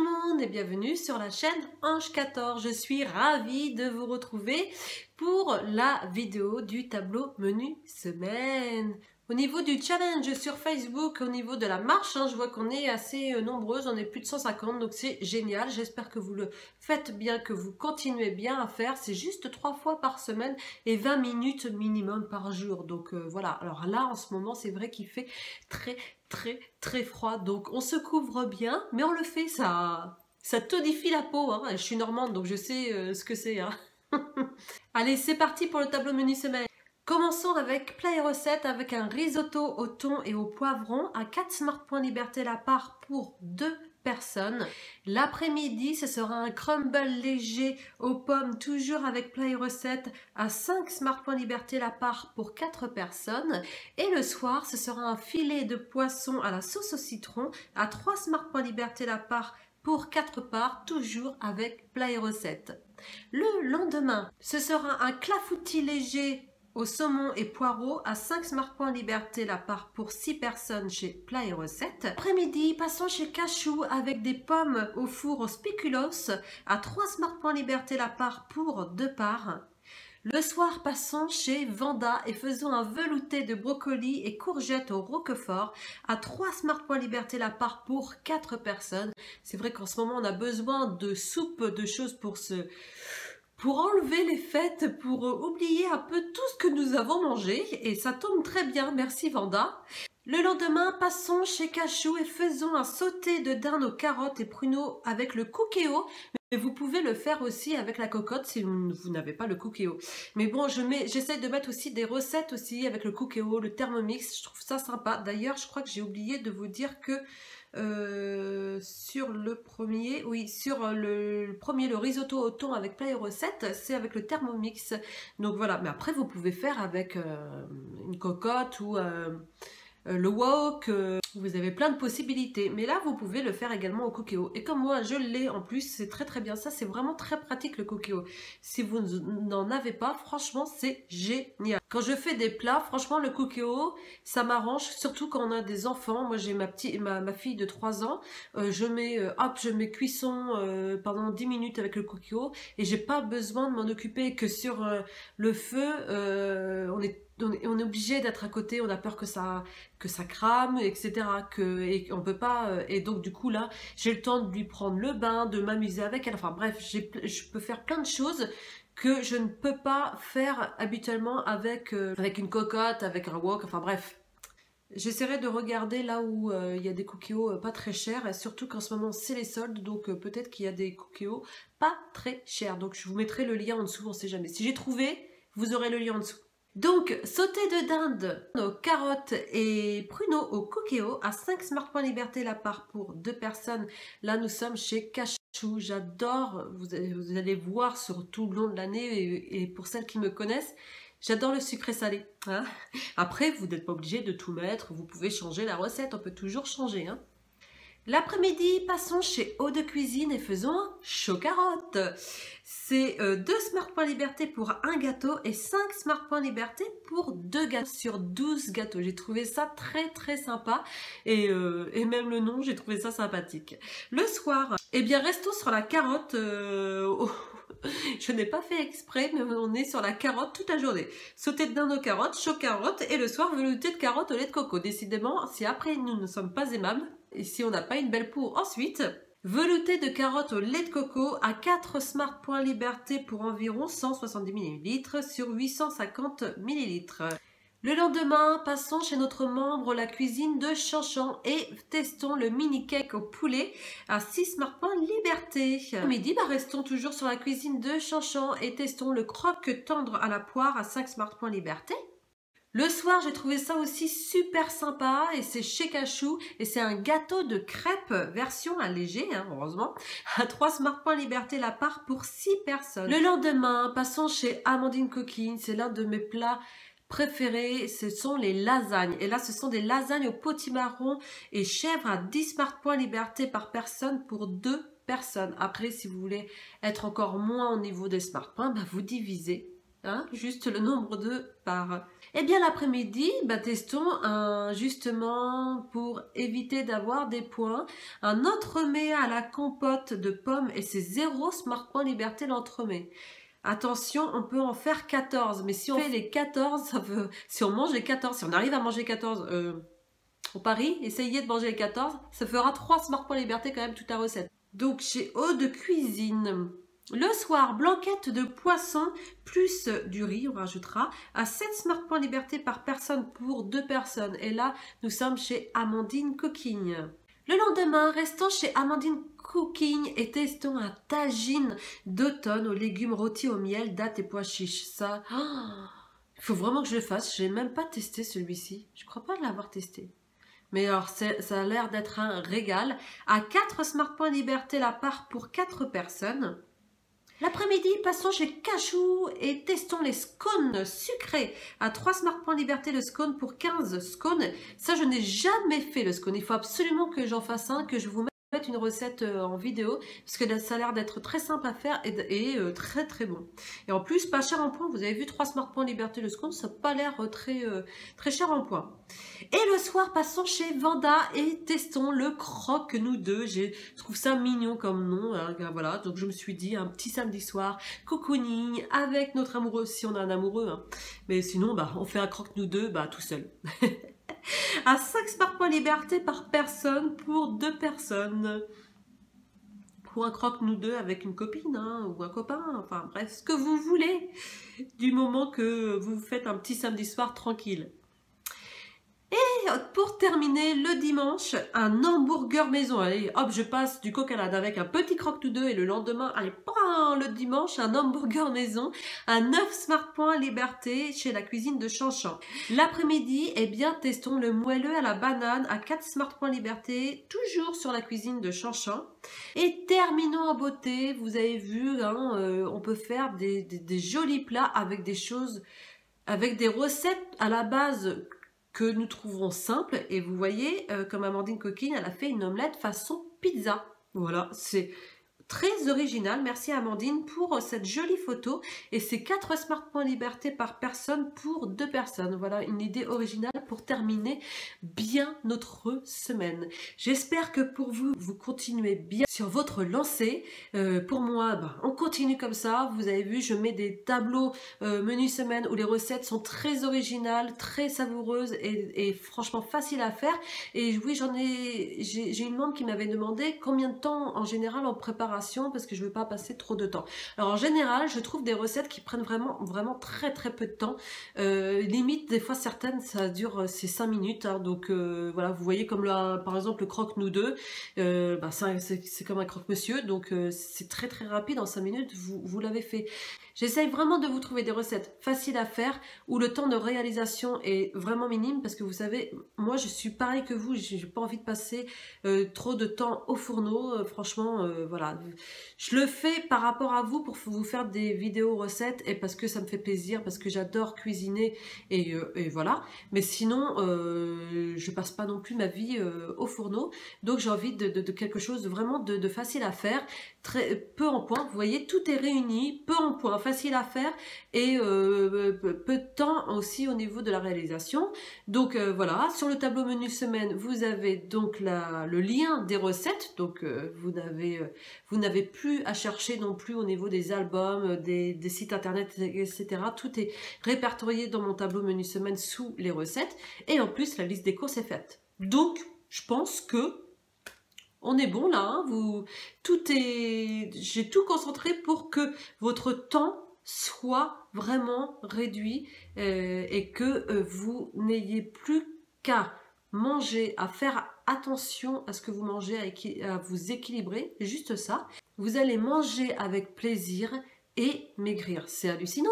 monde et bienvenue sur la chaîne Ange 14. Je suis ravie de vous retrouver pour la vidéo du tableau menu semaine. Au niveau du challenge sur Facebook, au niveau de la marche, je vois qu'on est assez nombreuses, on est plus de 150, donc c'est génial. J'espère que vous le faites bien, que vous continuez bien à faire. C'est juste 3 fois par semaine et 20 minutes minimum par jour. Donc voilà, alors là en ce moment c'est vrai qu'il fait très froid, donc on se couvre bien, mais on le fait, ça tonifie la peau, hein. Je suis normande donc je sais ce que c'est, hein. Allez, c'est parti pour le tableau menu semaine. Commençons avec plat et recette avec un risotto au thon et au poivron à 4 smart points liberté la part pour 2 personnes. L'après-midi, ce sera un crumble léger aux pommes, toujours avec plat et recette à 5 smart points liberté la part pour 4 personnes. Et le soir, ce sera un filet de poisson à la sauce au citron à 3 smart points liberté la part pour 4 parts, toujours avec plat et recette. Le lendemain, ce sera un clafoutis léger au saumon et poireaux à 5 smart points liberté la part pour 6 personnes chez Plat et Recettes. Après-midi, passons chez Cachou avec des pommes au four au spéculoos à 3 smart points liberté la part pour 2 parts. Le soir, passons chez Vanda et faisons un velouté de brocoli et courgettes au roquefort à 3 smart points liberté la part pour 4 personnes. C'est vrai qu'en ce moment, on a besoin de soupe, de choses pour enlever les fêtes, pour oublier un peu tout ce que nous avons mangé. Et ça tombe très bien, merci Vanda. Le lendemain, passons chez Cachou et faisons un sauté de dinde aux carottes et pruneaux avec le cookéo. Mais vous pouvez le faire aussi avec la cocotte si vous n'avez pas le cookéo. Mais bon, j'essaie de mettre aussi des recettes aussi avec le cookéo, le Thermomix. Je trouve ça sympa. D'ailleurs, je crois que j'ai oublié de vous dire que sur le premier, le risotto au thon avec plat et recettes, c'est avec le Thermomix. Donc voilà, mais après vous pouvez faire avec une cocotte ou le wok, vous avez plein de possibilités, mais là vous pouvez le faire également au cookéo. Et comme moi je l'ai en plus, c'est très bien, ça c'est vraiment très pratique le cookéo. Si vous n'en avez pas, franchement c'est génial. Quand je fais des plats, franchement le cookéo ça m'arrange, surtout quand on a des enfants. Moi j'ai ma fille de 3 ans, je mets cuisson pendant 10 minutes avec le cookéo et j'ai pas besoin de m'en occuper que sur le feu. On est obligé d'être à côté, on a peur que ça crame, etc. Et on peut pas, et donc du coup là, j'ai le temps de lui prendre le bain, de m'amuser avec elle, enfin bref, je peux faire plein de choses que je ne peux pas faire habituellement avec une cocotte, avec un wok, enfin bref. J'essaierai de regarder là où il y a des cookéos pas très chers, et surtout qu'en ce moment c'est les soldes, donc peut-être qu'il y a des cookéos pas très chers. Donc je vous mettrai le lien en dessous, on sait jamais. Si j'ai trouvé, vous aurez le lien en dessous. Donc, sauté de dinde aux carottes et pruneaux au cookéo à 5 smart points liberté la part pour 2 personnes. Là, nous sommes chez Cachou. J'adore, vous allez voir sur tout le long de l'année, et pour celles qui me connaissent, j'adore le sucré salé. Hein. Après, vous n'êtes pas obligé de tout mettre, vous pouvez changer la recette, on peut toujours changer. Hein. L'après-midi, passons chez Eau de Cuisine et faisons un chaud carotte. C'est 2 smart points liberté pour 1 gâteau et 5 smart points liberté pour 2 gâteaux sur 12 gâteaux. J'ai trouvé ça très sympa et même le nom, j'ai trouvé ça sympathique. Le soir, eh bien restons sur la carotte. Je n'ai pas fait exprès, mais on est sur la carotte toute la journée. Sauté de dinde aux carottes, chaud carotte et le soir, velouté de carottes au lait de coco. Décidément, si après nous ne sommes pas aimables, et si on n'a pas une belle peau ensuite, velouté de carottes au lait de coco à 4 smart points liberté pour environ 170 ml sur 850 ml. Le lendemain, passons chez notre membre la cuisine de Chanchan et testons le mini cake au poulet à 6 smart points liberté. À midi, restons toujours sur la cuisine de Chanchan et testons le croque tendre à la poire à 5 smart points liberté. Le soir, j'ai trouvé ça aussi super sympa et c'est chez Cachou et c'est un gâteau de crêpes version allégée, hein, heureusement, à 3 smart points liberté la part pour 6 personnes. Le lendemain, passons chez Amandine Coquine, c'est l'un de mes plats préférés, ce sont les lasagnes. Et là, ce sont des lasagnes au potimarron et chèvre à 10 smart points liberté par personne pour 2 personnes. Après, si vous voulez être encore moins au niveau des smart points, vous divisez hein, juste le nombre de parts. Et bien l'après-midi, testons justement pour éviter d'avoir des points, un entremets à la compote de pommes et c'est 0 Smart Point Liberté l'entremets. Attention, on peut en faire 14, mais si on fait les 14, si on mange les 14, si on arrive à manger 14 au pari, essayez de manger les 14, ça fera 3 Smart Point Liberté quand même toute la recette. Donc chez Eau de Cuisine, le soir, blanquette de poisson plus du riz, on rajoutera, à 7 Smart Point Liberté par personne pour 2 personnes. Et là, nous sommes chez Amandine Coquigne. Le lendemain, restons chez Amandine Cooking et testons un tagine d'automne aux légumes rôtis au miel, dattes et pois chiches. Ça, il faut vraiment que je le fasse. Je n'ai même pas testé celui-ci. Je crois pas l'avoir testé. Mais alors, ça a l'air d'être un régal. À 4 Smart Point Liberté la part pour 4 personnes. L'après-midi, passons chez Cachou et testons les scones sucrés. À 3 Smart Point Liberté le scone pour 15 scones. Ça, je n'ai jamais fait le scone. Il faut absolument que j'en fasse un, que je vous mette une recette en vidéo parce que ça a l'air d'être très simple à faire et très très bon. Et en plus, pas cher en points. Vous avez vu 3 Smart Point Liberté le scone, ça n'a pas l'air très cher en points. Et le soir, passons chez Vanda et testons le croque-nous deux. Je trouve ça mignon comme nom. Hein, voilà, donc je me suis dit un petit samedi soir, cocooning avec notre amoureux, si on a un amoureux. Hein. Mais sinon, on fait un croque-nous deux tout seul. À 5 Smart Point Liberté par personne pour 2 personnes. Pour un croque-nous deux avec une copine ou un copain, enfin bref, ce que vous voulez, du moment que vous faites un petit samedi soir tranquille. Et pour terminer, le dimanche, un hamburger maison. Allez, hop, je passe du coq à l'âne avec un petit croque-tout-deux et le lendemain, allez, le dimanche, un hamburger maison à 9 Smart Point Liberté chez la cuisine de Chanchan. L'après-midi, testons le moelleux à la banane à 4 Smart Point Liberté, toujours sur la cuisine de Chanchan. Et terminons en beauté, vous avez vu, on peut faire des jolis plats avec des choses, avec des recettes à la base que nous trouverons simple. Et vous voyez, comme Amandine Coquine, elle a fait une omelette façon pizza. Voilà, c'est très original. Merci Amandine pour cette jolie photo. Et c'est 4 Smart Point Liberté par personne pour 2 personnes. Voilà une idée originale pour terminer bien notre semaine. J'espère que pour vous, vous continuez bien sur votre lancée. Pour moi, on continue comme ça. Vous avez vu, je mets des tableaux menu semaine où les recettes sont très originales, très savoureuses et franchement faciles à faire. Et oui, j'ai une membre qui m'avait demandé combien de temps en général on prépare parce que je ne veux pas passer trop de temps. Alors en général, je trouve des recettes qui prennent vraiment très peu de temps. Limite, des fois certaines, ça dure c'est 5 minutes. Hein, donc voilà, vous voyez comme là, par exemple le croque-nous deux, c'est comme un croque-monsieur. Donc c'est très rapide, en 5 minutes, vous l'avez fait. J'essaye vraiment de vous trouver des recettes faciles à faire où le temps de réalisation est vraiment minime parce que vous savez, moi je suis pareil que vous, j'ai pas envie de passer trop de temps au fourneau, franchement, voilà. Je le fais par rapport à vous pour vous faire des vidéos recettes et parce que ça me fait plaisir, parce que j'adore cuisiner et voilà. Mais sinon, je passe pas non plus ma vie au fourneau, donc j'ai envie de quelque chose vraiment de facile à faire, très peu en points. Vous voyez, tout est réuni, peu en points, facile à faire et peu de temps aussi au niveau de la réalisation. Donc voilà, sur le tableau menu semaine, vous avez donc le lien des recettes, donc vous n'avez plus à chercher non plus au niveau des albums, des sites internet, etc. Tout est répertorié dans mon tableau menu semaine sous les recettes et en plus la liste des courses est faite. Donc je pense que on est bon là, hein, j'ai tout concentré pour que votre temps soit vraiment réduit et que vous n'ayez plus qu'à manger, à faire attention à ce que vous mangez, à vous équilibrer, juste ça. Vous allez manger avec plaisir et maigrir. C'est hallucinant,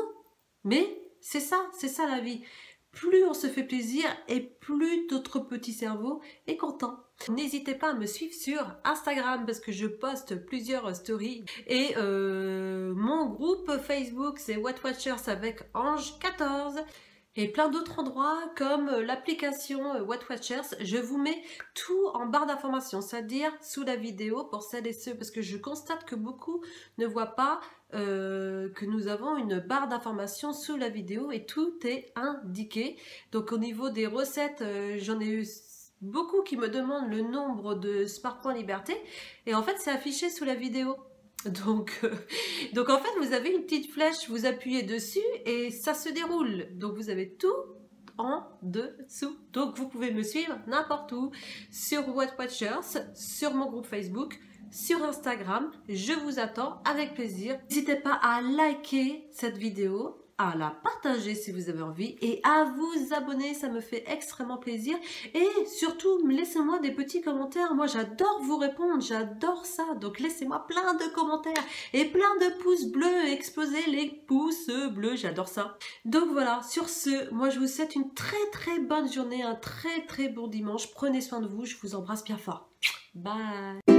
mais c'est ça la vie. Plus on se fait plaisir et plus notre petit cerveau est content. N'hésitez pas à me suivre sur Instagram parce que je poste plusieurs stories et mon groupe Facebook c'est What Watchers avec Ange 14. et plein d'autres endroits comme l'application What Watchers. Je vous mets tout en barre d'informations, c'est-à-dire sous la vidéo pour celles et ceux, parce que je constate que beaucoup ne voient pas que nous avons une barre d'informations sous la vidéo et tout est indiqué. Donc au niveau des recettes, j'en ai eu beaucoup qui me demandent le nombre de Spark Liberté et en fait c'est affiché sous la vidéo. Donc en fait, vous avez une petite flèche, vous appuyez dessus et ça se déroule. Donc, vous avez tout en dessous. Donc, vous pouvez me suivre n'importe où, sur What Watchers, sur mon groupe Facebook, sur Instagram. Je vous attends avec plaisir. N'hésitez pas à liker cette vidéo, à la partager si vous avez envie et à vous abonner, ça me fait extrêmement plaisir. Et surtout, laissez-moi des petits commentaires. Moi, j'adore vous répondre, j'adore ça. Donc, laissez-moi plein de commentaires et plein de pouces bleus. Explosez les pouces bleus, j'adore ça. Donc voilà, sur ce, moi, je vous souhaite une très bonne journée, un très bon dimanche. Prenez soin de vous, je vous embrasse bien fort. Bye.